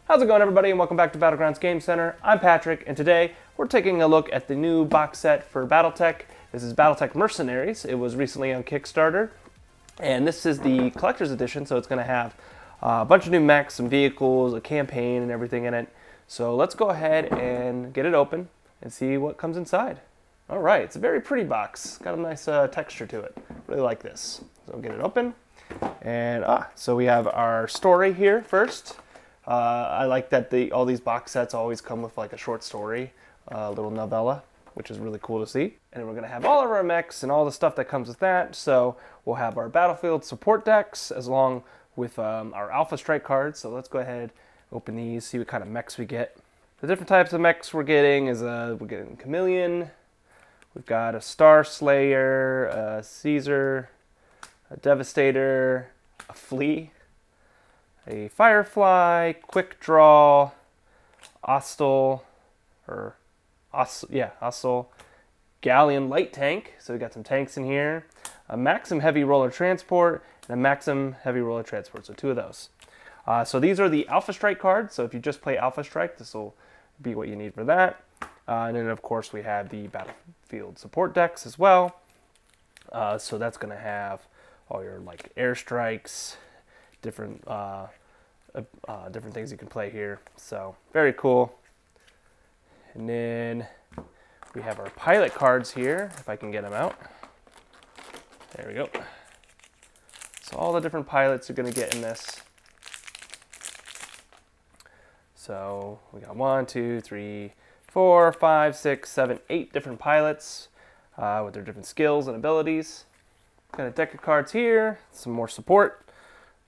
How's it going, everybody, and welcome back to Battlegrounds Game Center. I'm Patrick, and today we're taking a look at the new box set for Battletech. This is Battletech Mercenaries. It was recently on Kickstarter, and this is the collector's edition, so it's going to have a bunch of new mechs, some vehicles, a campaign, and everything in it. So let's go ahead and get it open and see what comes inside. All right, it's a very pretty box. Got a nice texture to it. Really like this. So we'll get it open. And so we have our story here first. I like that all these box sets always come with like a short story, a little novella, which is really cool to see. And then we're going to have all of our mechs and all the stuff that comes with that. So we'll have our battlefield support decks as long with our Alpha Strike cards. So let's go ahead, open these, see what kind of mechs we get. The different types of mechs we're getting is we're getting Chameleon, we've got a Star Slayer, a Caesar, a Devastator, a Flea, a Firefly, Quick Draw, Hostile, Galleon Light Tank. So we got some tanks in here. A Maxim Heavy Roller Transport and a Maxim Heavy Roller Transport. So two of those. So these are the Alpha Strike cards. So if you just play Alpha Strike, this will be what you need for that. And then of course we have the battlefield support decks as well. So that's going to have all your like airstrikes, different things you can play here. So very cool. And then we have our pilot cards here, if I can get them out. There we go. So all the different pilots you're going to get in this. So we got 1, 2, 3, 4, 5, 6, 7, 8 different pilots with their different skills and abilities. Got a deck of cards here, some more support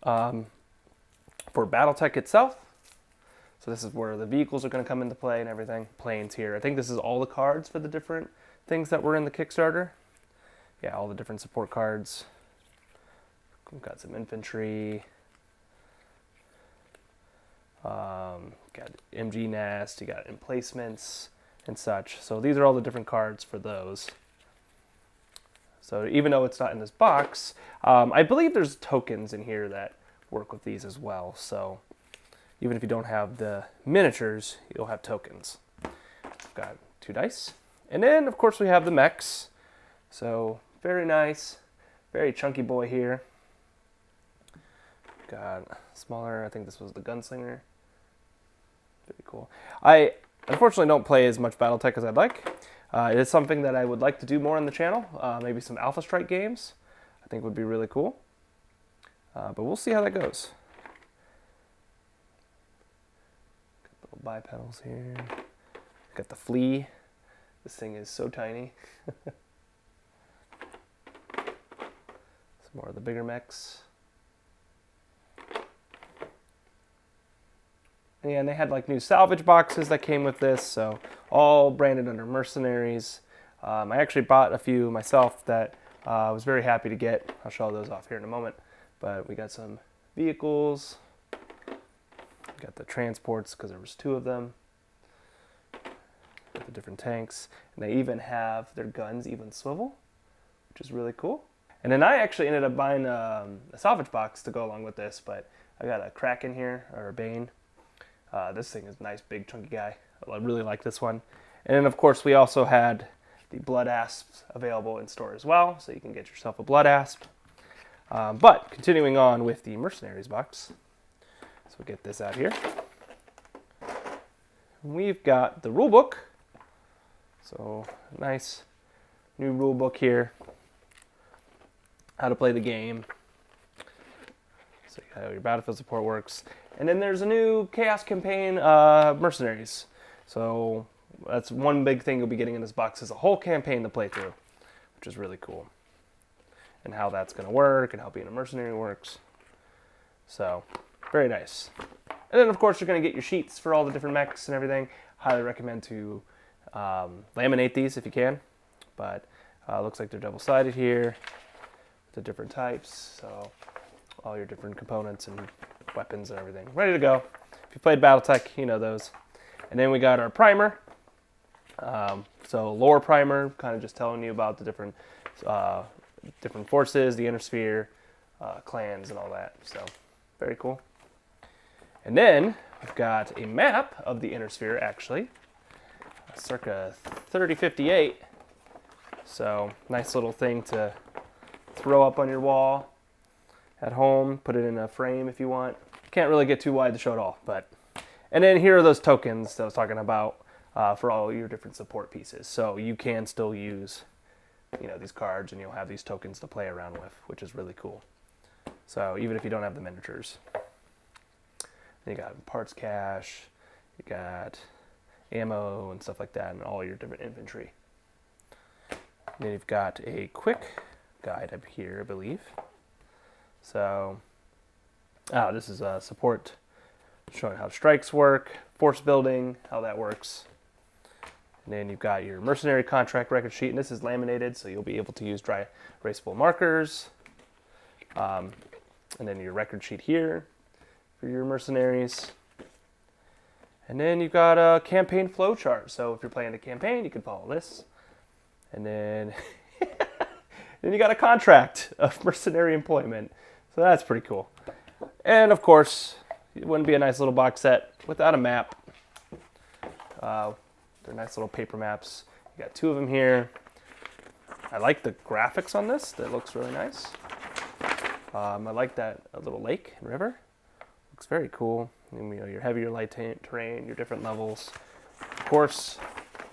for Battletech itself. So this is where the vehicles are going to come into play and everything. Planes here. I think this is all the cards for the different things that were in the Kickstarter. Yeah, all the different support cards. We've got some infantry. Got MG Nest, you got emplacements and such. So these are all the different cards for those. So even though it's not in this box, I believe there's tokens in here that work with these as well. So even if you don't have the miniatures, you'll have tokens. We've got 2 dice. And then, of course, we have the mechs. So very nice, very chunky boy here. Got smaller, I think this was the Gunslinger. Pretty cool. I unfortunately don't play as much Battletech as I'd like. It is something that I would like to do more on the channel. Maybe some Alpha Strike games I think would be really cool. But we'll see how that goes. Got little bipedals here. Got the Flea. This thing is so tiny. Some more of the bigger mechs. And they had like new salvage boxes that came with this, so all branded under Mercenaries. I actually bought a few myself that I was very happy to get. I'll show those off here in a moment. But we got some vehicles. We got the transports because there was 2 of them. Got the different tanks. And they even have their guns even swivel, which is really cool. And then I actually ended up buying a salvage box to go along with this, but I got a Kraken here, or a Bane. This thing is a nice, big, chunky guy. I really like this one. And then, of course, we also had the Blood Asps available in store as well, so you can get yourself a Blood Asp. But continuing on with the Mercenaries box, so we'll get this out here. We've got the rule book. So nice new rule book here. How to play the game. So how your battlefield support works. And then there's a new Chaos Campaign Mercenaries. So that's one big thing you'll be getting in this box is a whole campaign to play through, which is really cool. And how that's going to work and how being a mercenary works. So very nice. And then of course you're going to get your sheets for all the different mechs and everything. Highly recommend to laminate these if you can. But looks like they're double-sided here. The different types. So all your different components and weapons and everything. Ready to go. If you played Battletech, you know those. And then we got our primer. So lore primer, kind of just telling you about the different forces, the inner sphere, clans and all that. So very cool. And then We've got a map of the inner sphere, actually, circa 3058. So nice little thing to throw up on your wall at home, put it in a frame if you want. Can't really get too wide to show it all, but. And then here are those tokens that I was talking about for all your different support pieces. So you can still use, these cards, and you'll have these tokens to play around with, which is really cool. So even if you don't have the miniatures. Then you got parts cache, you got ammo and stuff like that, and all your different inventory. Then you've got a quick guide up here, I believe. So, this is support, showing how strikes work, force building, how that works. And then you've got your mercenary contract record sheet, and this is laminated, so you'll be able to use dry erasable markers. And then your record sheet here for your mercenaries. And then you've got a campaign flow chart. So if you're playing a campaign, you can follow this. And then, then you got a contract of mercenary employment. So that's pretty cool. And of course, it wouldn't be a nice little box set without a map. They're nice little paper maps. You got 2 of them here. I like the graphics on this. That looks really nice. I like that little lake and river. Looks very cool. And, your heavier, light terrain, your different levels. Of course,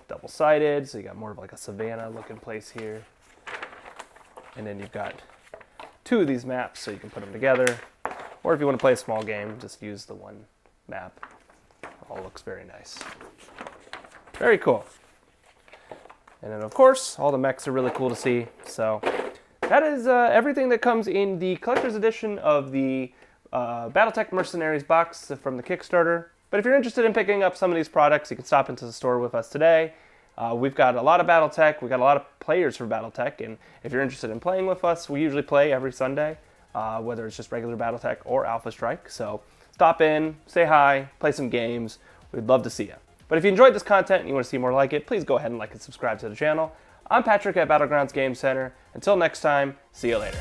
double-sided, so you got more of like a savanna-looking place here. And then you've got 2 of these maps, so you can put them together. Or if you want to play a small game, just use the one map. All looks very nice. Very cool. And then, of course, all the mechs are really cool to see. So that is everything that comes in the collector's edition of the Battletech Mercenaries box from the Kickstarter. But if you're interested in picking up some of these products, you can stop into the store with us today. We've got a lot of Battletech. We've got a lot of players for Battletech. And if you're interested in playing with us, we usually play every Sunday, whether it's just regular Battletech or Alpha Strike. So stop in, say hi, play some games. We'd love to see you. But if you enjoyed this content and you want to see more like it, please go ahead and like and subscribe to the channel. I'm Patrick at Battlegrounds Game Center. Until next time, see you later.